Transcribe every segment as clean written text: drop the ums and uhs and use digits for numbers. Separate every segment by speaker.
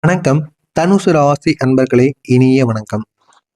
Speaker 1: வணக்கம். தனுசு ராசி அன்பர்களே, இனிய வணக்கம்.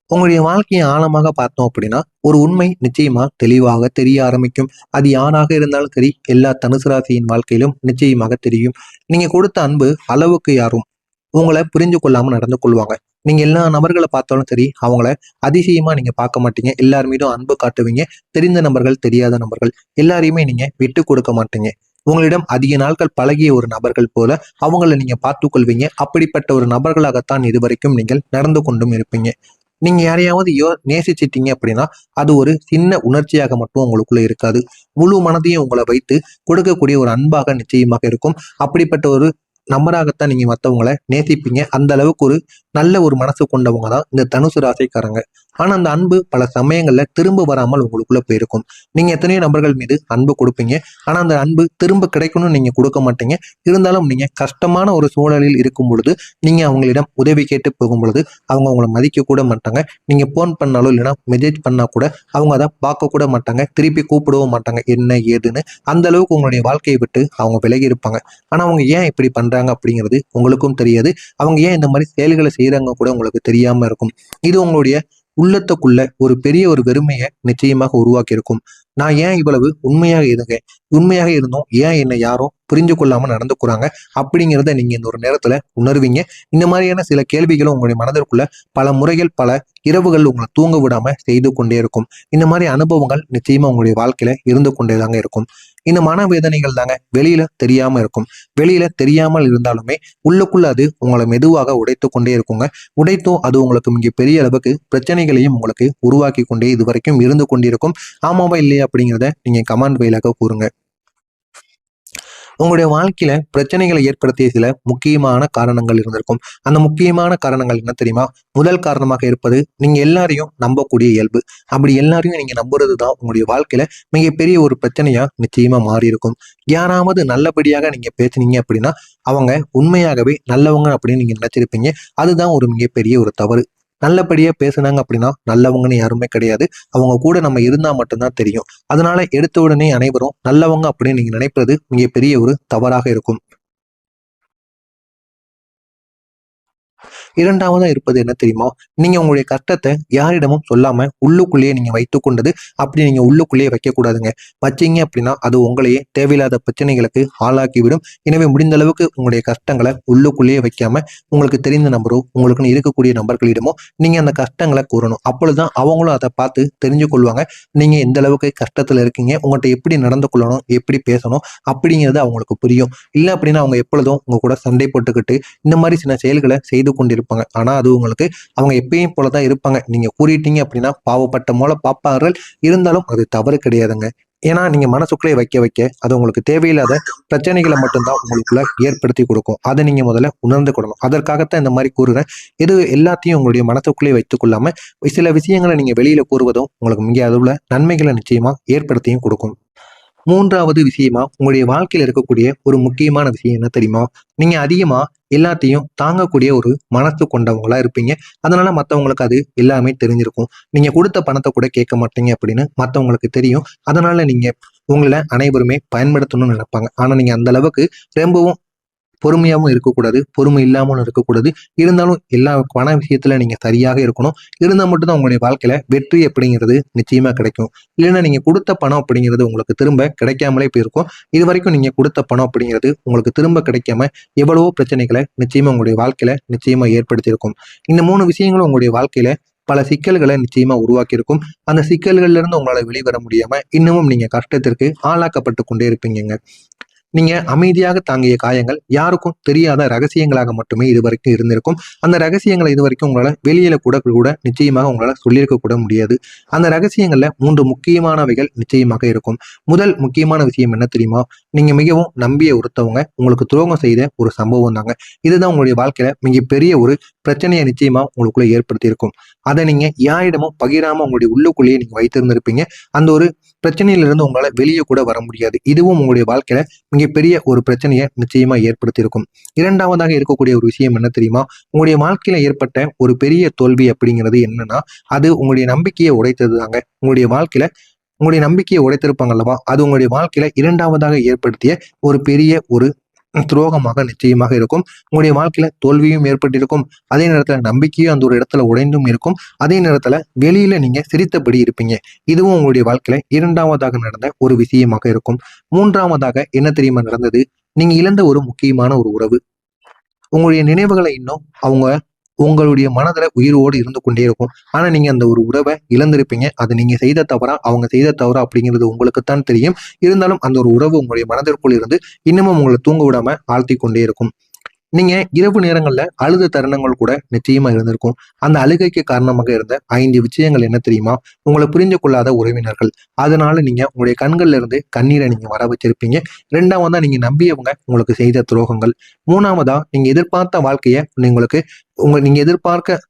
Speaker 1: உங்களுடைய வாழ்க்கையை ஆழமாக பார்த்தோம் அப்படின்னா, ஒரு உண்மை நிச்சயமா தெளிவாக தெரிய ஆரம்பிக்கும். அது யாராக இருந்தாலும் சரி, எல்லா தனுசு ராசியின் வாழ்க்கையிலும் நிச்சயமாக தெரியும். நீங்க கொடுத்த அன்பு அளவுக்கு யாரும் உங்களை புரிஞ்சு கொள்ளாம நடந்து கொள்வாங்க. நீங்க எல்லா நபர்களை பார்த்தாலும் சரி, அவங்கள அதிசயமா நீங்க பார்க்க மாட்டீங்க. எல்லார் மீதும் அன்பு காட்டுவீங்க. தெரிந்த நபர்கள், தெரியாத நபர்கள் எல்லாரையுமே நீங்க விட்டு கொடுக்க மாட்டீங்க. உங்களிடம் அதிக நாட்கள் பழகிய ஒரு நபர்கள் போல அவங்கள நீங்க பார்த்துக் கொள்வீங்க. அப்படிப்பட்ட ஒரு நபர்களாகத்தான் இதுவரைக்கும் நீங்கள் நடந்து கொண்டும் இருப்பீங்க. நீங்க யாரையாவது நேசிச்சிட்டீங்க அப்படின்னா, அது ஒரு சின்ன உணர்ச்சியாக மட்டும் உங்களுக்குள்ள இருக்காது. முழு மனதையும் உங்களை வைத்து கொடுக்கக்கூடிய ஒரு அன்பாக நிச்சயமாக இருக்கும். அப்படிப்பட்ட ஒரு நபராகத்தான் நீங்க மத்தவங்கள நேசிப்பீங்க. அந்த அளவுக்கு ஒரு நல்ல ஒரு மனசு கொண்டவங்க தான் இந்த தனுசு ராசிக்காரங்க. ஆனா அந்த அன்பு பல சமயங்கள்ல திரும்ப வராமல் உங்களுக்குள்ள போயிருக்கும். நீங்க எத்தனையோ நபர்கள் மீது அன்பு கொடுப்பீங்க. ஆனா அந்த அன்பு திரும்ப கிடைக்கணும்னு நீங்க கொடுக்க மாட்டீங்க. இருந்தாலும் நீங்க கஷ்டமான ஒரு சூழலில் இருக்கும் பொழுது, நீங்க அவங்களிடம் உதவி கேட்டு போகும் பொழுது, அவங்க உங்களை மதிக்க கூட மாட்டாங்க. நீங்க போன் பண்ணாலோ இல்லைன்னா மெசேஜ் பண்ணா கூட அவங்க அதை பார்க்க கூட மாட்டாங்க. திருப்பி கூப்பிடவும் மாட்டாங்க. என்ன ஏதுன்னு அந்த அளவுக்கு உங்களுடைய வாழ்க்கையை விட்டு அவங்க விலகி இருப்பாங்க. ஆனா அவங்க ஏன் இப்படி பண்றாங்க அப்படிங்கிறது உங்களுக்கும் தெரியாது. அவங்க ஏன் இந்த மாதிரி செயல்களை செய்யறாங்க கூட உங்களுக்கு தெரியாம இருக்கும். இது உங்களுடைய உள்ளத்துக்குள்ள ஒரு பெரிய ஒரு வெறுமையை நிச்சயமாக உருவாக்கி இருக்கும். நான் ஏன் இவ்வளவு உண்மையாக இருங்க உண்மையாக இருந்தோம், ஏன் என்னை யாரும் புரிஞ்சு கொள்ளாம நடந்துக்கிறாங்க அப்படிங்கிறத நீங்க இந்த ஒரு நேரத்துல உணர்வீங்க. இந்த மாதிரியான சில கேள்விகளும் உங்களுடைய மனதிற்குள்ள பல முறைகள், பல இரவுகள் உங்களை தூங்க விடாம செய்து கொண்டே இருக்கும். இந்த மாதிரி அனுபவங்கள் நிச்சயமா உங்களுடைய வாழ்க்கையில இருந்து கொண்டே தாங்க இருக்கும். இந்த மனவேதனைகள் தாங்க வெளியில தெரியாம இருக்கும். வெளியில தெரியாமல் இருந்தாலுமே உள்ளுக்குள்ள அது உங்களை மெதுவாக உடைத்து கொண்டே இருக்குங்க. உடைத்தும் அது உங்களுக்கு மிக பெரிய அளவுக்கு பிரச்சனைகளையும் உங்களுக்கு உருவாக்கி கொண்டே இதுவரைக்கும் இருந்து கொண்டிருக்கும். ஆமாவா இல்லையா அப்படிங்கிறத நீங்க கமெண்ட் வாயிலாக கூறுங்க. உங்களுடைய வாழ்க்கையில பிரச்சனைகளை ஏற்படுத்திய சில முக்கியமான காரணங்கள் இருந்திருக்கும். அந்த முக்கியமான காரணங்கள் என்ன தெரியுமா? முதல் காரணமாக இருப்பது, நீங்க எல்லாரையும் நம்பக்கூடிய இயல்பு. அப்படி எல்லாரையும் நீங்க நம்புறது தான் உங்களுடைய வாழ்க்கையில மிகப்பெரிய ஒரு பிரச்சனையா நிச்சயமா மாறி இருக்கும். யாராவது நல்லபடியாக நீங்க பேசுனீங்க அப்படின்னா, அவங்க உண்மையாகவே நல்லவங்க அப்படின்னு நீங்க நினைச்சிருப்பீங்க. அதுதான் ஒரு மிகப்பெரிய ஒரு தவறு. நல்லபடியா பேசுனாங்க அப்படின்னா நல்லவங்கன்னு யாருமே கிடையாது. அவங்க கூட நம்ம இருந்தா மட்டும்தான் தெரியும். அதனால எடுத்த உடனே அனைவரும் நல்லவங்க அப்படின்னு நீங்க நினைப்பது மிகப்பெரிய ஒரு தவறாக இருக்கும். இரண்டாவதா இருப்பது என்ன தெரியுமா? நீங்க உங்களுடைய கஷ்டத்தை யாரிடமும் சொல்லாம உள்ளுக்குள்ளேயே நீங்க வைத்துக் கொண்டது. அப்படி நீங்க உள்ளுக்குள்ளேயே வைக்கக்கூடாதுங்க. வச்சீங்க அப்படின்னா அது உங்களையே தேவையில்லாத பிரச்சனைகளுக்கு ஆளாக்கிவிடும். எனவே முடிந்த அளவுக்கு உங்களுடைய கஷ்டங்களை உள்ளுக்குள்ளேயே வைக்காம, உங்களுக்கு தெரிந்த நபரோ, உங்களுக்குன்னு இருக்கக்கூடிய நபர்களிடமோ நீங்க அந்த கஷ்டங்களை கூறணும். அப்பொழுதுதான் அவங்களும் அதை பார்த்து தெரிஞ்சு கொள்வாங்க. நீங்க எந்த அளவுக்கு கஷ்டத்துல இருக்கீங்க, உங்கள்கிட்ட எப்படி நடந்து கொள்ளணும், எப்படி பேசணும் அப்படிங்கிறது அவங்களுக்கு புரியும். இல்லை அப்படின்னா அவங்க எப்பொழுதும் உங்க கூட சண்டை போட்டுக்கிட்டு இந்த மாதிரி சில செயல்களை செய்து கொண்டிருப்பாங்க. ஆனா அது உங்களுக்கு அவங்க எப்பயும் போலதான் இருப்பாங்க. நீங்க கூறிட்டீங்க அப்படின்னா பாவப்பட்ட போல பார்ப்பார்கள். இருந்தாலும் அது தவறு கிடையாதுங்க. ஏன்னா நீங்க மனசுக்குள்ளே வைக்க வைக்க அது உங்களுக்கு தேவையில்லாத பிரச்சனைகளை மட்டும்தான் உங்களுக்குள்ள ஏற்படுத்தி கொடுக்கும். அதை நீங்க முதல்ல உணர்ந்து கொள்ளணும். அதற்காகத்தான் இந்த மாதிரி கூறுறேன். இது எல்லாத்தையும் உங்களுடைய மனசுக்குள்ளே வைத்துக் கொள்ளாம சில விஷயங்களை நீங்க வெளியில கூறுவதும் உங்களுக்கு மிக அளவுல நன்மைகளை நிச்சயமா ஏற்படுத்தியும் கொடுக்கும். மூன்றாவது விஷயமா உங்களுடைய வாழ்க்கையில இருக்கக்கூடிய ஒரு முக்கியமான விஷயம் என்ன தெரியுமா? நீங்க அதிகமா எல்லாத்தையும் தாங்கக்கூடிய ஒரு மனசு கொண்டவங்களா இருப்பீங்க. அதனால மத்தவங்களுக்கு அது எல்லாமே தெரிஞ்சிருக்கும். நீங்க கொடுத்த பணத்தை கூட கேட்க மாட்டீங்க அப்படின்னு மத்தவங்களுக்கு தெரியும். அதனால நீங்க உங்களை அனைவருமே பயன்படுத்தணும்னு நினைப்பாங்க. ஆனா நீங்க அந்த அளவுக்கு ரொம்பவும் பொறுமையாவும் இருக்கக்கூடாது. பொறுமை இல்லாமலும் இருக்கக்கூடாது. இருந்தாலும் எல்லா பண விஷயத்துல நீங்க சரியாக இருக்கணும். இருந்தா மட்டும்தான் உங்களுடைய வாழ்க்கையில வெற்றி அப்படிங்கிறது நிச்சயமா கிடைக்கும். இல்லைன்னா நீங்க கொடுத்த பணம் அப்படிங்கிறது உங்களுக்கு திரும்ப கிடைக்காமலே போயிருக்கும். இதுவரைக்கும் நீங்க கொடுத்த பணம் அப்படிங்கிறது உங்களுக்கு திரும்ப கிடைக்காம எவ்வளவோ பிரச்சனைகளை நிச்சயமா உங்களுடைய வாழ்க்கையில நிச்சயமா ஏற்படுத்தியிருக்கும். இந்த 3 விஷயங்களும் உங்களுடைய வாழ்க்கையில பல சிக்கல்களை நிச்சயமா உருவாக்கியிருக்கும். அந்த சிக்கல்கள்ல இருந்து உங்களால வெளிவர முடியாம இன்னமும் நீங்க கஷ்டத்திற்கு ஆளாக்கப்பட்டு கொண்டே இருப்பீங்க. நீங்க அமைதியாக தாங்கிய காயங்கள் யாருக்கும் தெரியாத ரகசியங்களாக மட்டுமே இதுவரைக்கும் இருந்திருக்கும். அந்த ரகசியங்களை இதுவரைக்கும் உங்களால வெளியில கூட கூட நிச்சயமாக உங்களால சொல்லியிருக்க கூட முடியாது. அந்த ரகசியங்கள்ல 3 முக்கியமானவைகள் நிச்சயமாக இருக்கும். முதல் முக்கியமான விஷயம் என்ன தெரியுமா? நீங்க மிகவும் நம்பிய ஒருத்தவங்க உங்களுக்கு துரோகம் செய்த ஒரு சம்பவம் தாங்க. இதுதான் உங்களுடைய வாழ்க்கையில மிகப்பெரிய ஒரு பிரச்சனையை நிச்சயமா உங்களுக்குள்ள ஏற்படுத்தி இருக்கும். அதை நீங்க யாரிடமும் பகிராம உங்களுடைய உள்ளுக்குள்ளேயே நீங்க வைத்திருந்திருப்பீங்க. அந்த ஒரு பிரச்சனையிலிருந்து உங்களால வெளியே கூட வர முடியாது. இதுவும் உங்களுடைய வாழ்க்கையில மிகப்பெரிய ஒரு பிரச்சனையை நிச்சயமா ஏற்படுத்தியிருக்கும். இரண்டாவதாக இருக்கக்கூடிய ஒரு விஷயம் என்ன தெரியுமா? உங்களுடைய வாழ்க்கையில ஏற்பட்ட ஒரு பெரிய தோல்வி அப்படிங்கிறது என்னன்னா, அது உங்களுடைய நம்பிக்கையை உடைத்தது தாங்க. உங்களுடைய நம்பிக்கையை உடைத்திருப்பாங்க அல்லவா? அது உங்களுடைய வாழ்க்கையில இரண்டாவதாக ஏற்படுத்திய ஒரு பெரிய ஒரு துரோகமாக நிச்சயமாக இருக்கும். உங்களுடைய வாழ்க்கையில தோல்வியும் ஏற்பட்டிருக்கும். அதே நேரத்துல நம்பிக்கையும் அந்த ஒரு இடத்துல உடைந்தும் இருக்கும். அதே நேரத்துல வெளியில நீங்க சிரித்தபடி இருப்பீங்க. இதுவும் உங்களுடைய வாழ்க்கையில 2வதாக நடந்த ஒரு விஷயமாக இருக்கும். 3வதாக என்ன தெரியுமா நடந்தது? நீங்க இழந்த ஒரு முக்கியமான ஒரு உறவு. உங்களுடைய நினைவுகளை இன்னும் அவங்க உங்களுடைய மனதுல உயிரோடு இருந்து கொண்டே இருக்கும். ஆனா நீங்க அந்த ஒரு உறவை இழந்திருப்பீங்க. அது நீங்க செய்த தவறா, அவங்க செய்த தவறா அப்படிங்கிறது உங்களுக்குத்தான் தெரியும். இருந்தாலும் அந்த ஒரு உறவு உங்களுடைய மனதிற்குள் இருந்து இன்னமும் உங்களை தூங்க விடாம ஆழ்த்தி கொண்டே இருக்கும். நீங்க இரவு நேரங்கள்ல அழுத தருணங்கள் கூட நிச்சயமா இருந்திருக்கும். அந்த அழுகைக்கு காரணமாக இருந்த 5 விஷயங்கள் என்ன தெரியுமா? உங்களை புரிந்து கொள்ளாத உறவினர்கள். அதனால நீங்க உங்களுடைய கண்கள்ல இருந்து கண்ணீரை நீங்க வர வச்சிருப்பீங்க. 2வதா நீங்க நம்பியவங்க உங்களுக்கு செய்த துரோகங்கள். 3வதா நீங்க எதிர்பார்த்த வாழ்க்கைய நீங்க எதிர்பார்க்க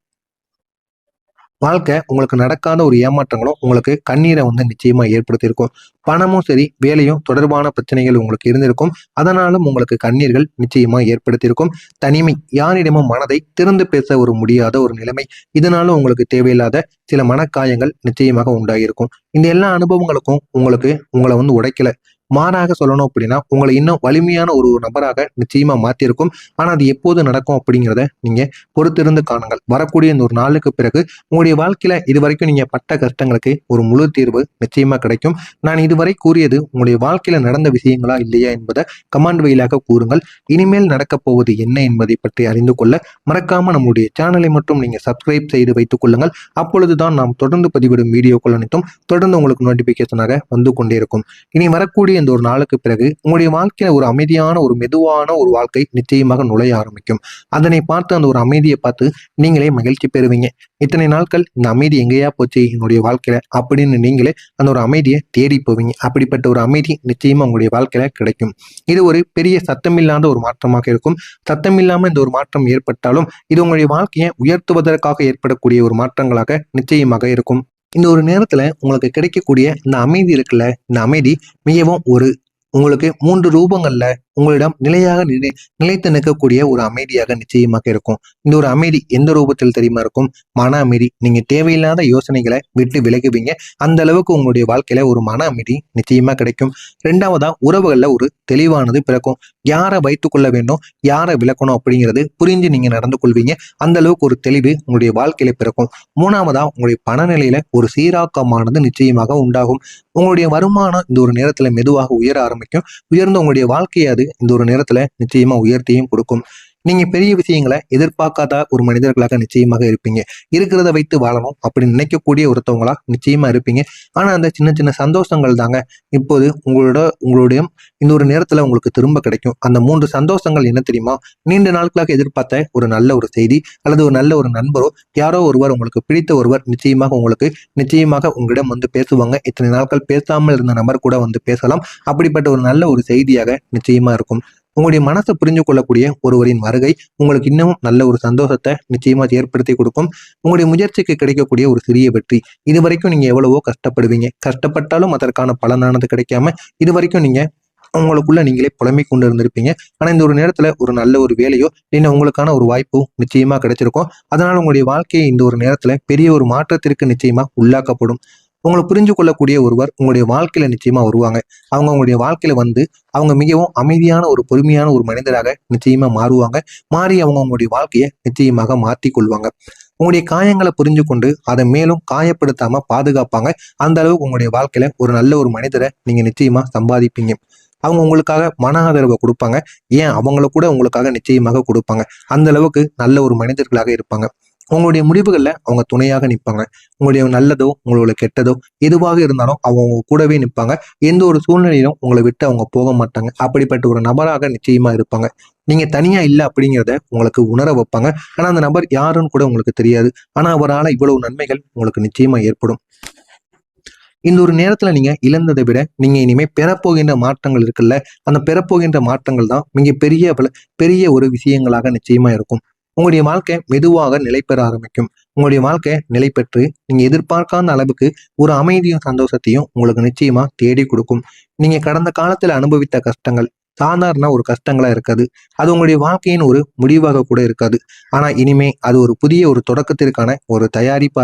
Speaker 1: வாழ்க்கை உங்களுக்கு நடக்காத ஒரு ஏமாற்றங்களும் உங்களுக்கு கண்ணீரை நிச்சயமா ஏற்படுத்தியிருக்கும். பணமும் சரி, வேலையும் தொடர்பான பிரச்சனைகள் உங்களுக்கு இருந்திருக்கும். அதனாலும் உங்களுக்கு கண்ணீர்கள் நிச்சயமா ஏற்படுத்தியிருக்கும். தனிமை, யாரிடமும் மனதை திறந்து பேச ஒரு முடியாத ஒரு நிலைமை. இதனால உங்களுக்கு தேவையில்லாத சில மனக்காயங்கள் நிச்சயமாக உண்டாகியிருக்கும். இந்த எல்லா அனுபவங்களுக்கும் உங்களை உடைக்கல. மாறாக சொல்லணும் அப்படின்னா உங்களை இன்னும் வலிமையான ஒரு நபராக நிச்சயமா மாத்திருக்கும். ஆனா அது எப்போது நடக்கும் அப்படிங்கிறத நீங்க பொறுத்திருந்து காணுங்கள். வரக்கூடிய இந்த ஒரு நாளுக்கு பிறகு உங்களுடைய வாழ்க்கையில இதுவரைக்கும் நீங்க பட்ட கஷ்டங்களுக்கு ஒரு முழு தீர்வு நிச்சயமா கிடைக்கும். நான் இதுவரை கூறியது உங்களுடைய வாழ்க்கையில நடந்த விஷயங்களா இல்லையா என்பதை கமெண்ட் வழியாக கூறுங்கள். இனிமேல் நடக்கப் போவது என்ன என்பதை பற்றி அறிந்து கொள்ள மறக்காம நம்முடைய சேனலை மட்டும் நீங்க சப்ஸ்கிரைப் செய்து வைத்துக் கொள்ளுங்கள். அப்பொழுதுதான் நாம் தொடர்ந்து பதிவிடும் வீடியோக்கள் அனைத்தும் தொடர்ந்து உங்களுக்கு நோட்டிபிகேஷனாக வந்து கொண்டே இருக்கும். இனி வரக்கூடிய இந்த ஒரு நாளுக்கு பிறகு உங்களுடைய வாழ்க்கையில ஒரு அமைதியான ஒரு மெதுவான ஒரு வாழ்க்கை நிச்சயமாக நுழைய ஆரம்பிக்கும். அதனை பார்த்து அந்த ஒரு அமைதியை பார்த்து நீங்களே மகிழ்ச்சி பெறுவீங்க. இத்தனை நாட்கள் இந்த அமைதி எங்கேயா போச்சு என்னுடைய வாழ்க்கையில அப்படின்னு நீங்களே அந்த ஒரு அமைதியை தேடி போவீங்க. அப்படிப்பட்ட ஒரு அமைதி நிச்சயமா உங்களுடைய வாழ்க்கையில கிடைக்கும். இது ஒரு பெரிய சத்தமில்லாத ஒரு மாற்றமாக இருக்கும். சத்தமில்லாம இந்த ஒரு மாற்றம் ஏற்பட்டாலும் இது உங்களுடைய வாழ்க்கையை உயர்த்துவதற்காக ஏற்படக்கூடிய ஒரு மாற்றங்களாக நிச்சயமாக இருக்கும். இந்த ஒரு நேரத்துல உங்களுக்கு கிடைக்கக்கூடிய இந்த அமைதி இருக்குல்ல, இந்த அமைதி மிகவும் உங்களுக்கு 3 ரூபங்கள்ல உங்களிடம் நிலைத்து நிற்கக்கூடிய ஒரு அமைதியாக நிச்சயமாக இருக்கும். இந்த ஒரு அமைதி எந்த ரூபத்தில் தெரியுமா இருக்கும்? மன அமைதி. நீங்க தேவையில்லாத யோசனைகளை விட்டு விலகுவீங்க. அந்த அளவுக்கு உங்களுடைய வாழ்க்கையில ஒரு மன அமைதி நிச்சயமா கிடைக்கும். 2வதா உறவுகள்ல ஒரு தெளிவானது பிறக்கும். யாரை வைத்துக் கொள்ள வேண்டும், யாரை விளக்கணும் அப்படிங்கிறது புரிஞ்சு நீங்க நடந்து கொள்வீங்க. அந்த அளவுக்கு ஒரு தெளிவு உங்களுடைய வாழ்க்கையில பிறக்கும். 3வதா உங்களுடைய பணநிலையில ஒரு சீராக்கமானது நிச்சயமாக உண்டாகும். உங்களுடைய வருமானம் இந்த ஒரு நேரத்துல மெதுவாக உயர ஆரம்பிக்கும். உயர்ந்த உங்களுடைய வாழ்க்கையை அது இந்த ஒரு நேரத்துல நிச்சயமா உயர்த்தியும் கொடுக்கும். நீங்க பெரிய விஷயங்களை எதிர்பார்க்காத ஒரு மனிதர்களாக நிச்சயமாக இருப்பீங்க. இருக்கிறத வைத்து வாழணும் அப்படி நினைக்கக்கூடிய ஒருத்தவங்களா நிச்சயமா இருப்பீங்க. ஆனா அந்த சின்ன சின்ன சந்தோஷங்கள் தாங்க இப்போது உங்களுடைய இந்த ஒரு நேரத்துல உங்களுக்கு திரும்ப கிடைக்கும். அந்த 3 சந்தோஷங்கள் என்ன தெரியுமா? நீண்ட நாட்களாக எதிர்பார்த்த ஒரு நல்ல ஒரு செய்தி அல்லது ஒரு நல்ல ஒரு நண்பரோ யாரோ ஒருவர், உங்களுக்கு பிடித்த ஒருவர் நிச்சயமாக உங்களிடம் பேசுவாங்க. இத்தனை நாட்கள் பேசாமல் இருந்த நபர் கூட பேசலாம். அப்படிப்பட்ட ஒரு நல்ல ஒரு செய்தியாக நிச்சயமா இருக்கும். உங்களுடைய மனசை புரிஞ்சு கொள்ளக்கூடிய ஒருவரின் வருகை உங்களுக்கு இன்னமும் நல்ல ஒரு சந்தோஷத்தை நிச்சயமா ஏற்படுத்தி கொடுக்கும். உங்களுடைய முயற்சிக்கு கிடைக்கக்கூடிய ஒரு சிறிய வெற்றி. இது வரைக்கும் நீங்க எவ்வளவோ கஷ்டப்படுவீங்க. கஷ்டப்பட்டாலும் அதற்கான பலனானது கிடைக்காம இது வரைக்கும் நீங்க உங்களுக்குள்ள நீங்களே புலம்பிக் கொண்டு இருந்திருப்பீங்க. ஆனா இந்த ஒரு நேரத்துல ஒரு நல்ல ஒரு வேலையோ இல்லைன்னா உங்களுக்கான ஒரு வாய்ப்போ நிச்சயமா கிடைச்சிருக்கும். அதனால உங்களுடைய வாழ்க்கையை இந்த ஒரு நேரத்துல பெரிய ஒரு மாற்றத்திற்கு நிச்சயமா உள்ளாக்கப்படும். உங்களை புரிஞ்சு கொள்ளக்கூடிய ஒருவர் உங்களுடைய வாழ்க்கையில நிச்சயமா வருவாங்க. அவங்க உங்களுடைய வாழ்க்கையில அவங்க மிகவும் அமைதியான ஒரு பொறுமையான ஒரு மனிதராக நிச்சயமா மாறுவாங்க. மாறி அவங்க உங்களுடைய வாழ்க்கையை நிச்சயமாக மாற்றி கொள்வாங்க. உங்களுடைய காயங்களை புரிஞ்சு கொண்டு அதை மேலும் காயப்படுத்தாம பாதுகாப்பாங்க. அந்த அளவுக்கு உங்களுடைய வாழ்க்கையில ஒரு நல்ல ஒரு மனிதரை நீங்க நிச்சயமா சம்பாதிப்பீங்க. அவங்க உங்களுக்காக மன ஆதரவை கொடுப்பாங்க. ஏன் அவங்கள கூட உங்களுக்காக நிச்சயமாக கொடுப்பாங்க. அந்த அளவுக்கு நல்ல ஒரு மனிதர்களாக இருப்பாங்க. உங்களுடைய முடிவுகள்ல அவங்க துணையாக நிற்பாங்க. உங்களுடைய நல்லதோ உங்களுடைய கெட்டதோ எதுவாக இருந்தாலும் அவங்க உங்க கூடவே நிற்பாங்க. எந்த ஒரு சூழ்நிலையிலும் உங்களை விட்டு அவங்க போக மாட்டாங்க. அப்படிப்பட்ட ஒரு நபராக நிச்சயமா இருப்பாங்க. நீங்க தனியா இல்லை அப்படிங்கிறத உங்களுக்கு உணர வைப்பாங்க. ஆனா அந்த நபர் யாருன்னு கூட உங்களுக்கு தெரியாது. ஆனா அவரால் இவ்வளவு நன்மைகள் உங்களுக்கு நிச்சயமா ஏற்படும். இந்த ஒரு நேரத்துல நீங்க இழந்ததை விட நீங்க இனிமே பெறப்போகின்ற மாற்றங்கள் இருக்குல்ல, அந்த பெறப்போகின்ற மாற்றங்கள் தான் மிக பெரிய ஒரு விஷயங்களாக நிச்சயமா இருக்கும். உங்களுடைய வாழ்க்கை மெதுவாக நிலை பெற ஆரம்பிக்கும். உங்களுடைய வாழ்க்கை நிலை பெற்று நீங்க எதிர்பார்க்காத அளவுக்கு ஒரு அமைதியும் சந்தோஷத்தையும் உங்களுக்கு நிச்சயமா தேடி கொடுக்கும். நீங்க கடந்த காலத்துல அனுபவித்த கஷ்டங்கள் சாதாரண ஒரு கஷ்டங்களா இருக்காது. அது உங்களுடைய வாழ்க்கையின் ஒரு முடிவாக கூட இருக்காது. ஆனா இனிமே அது ஒரு புதிய ஒரு தொடக்கத்திற்கான ஒரு தயாரிப்பா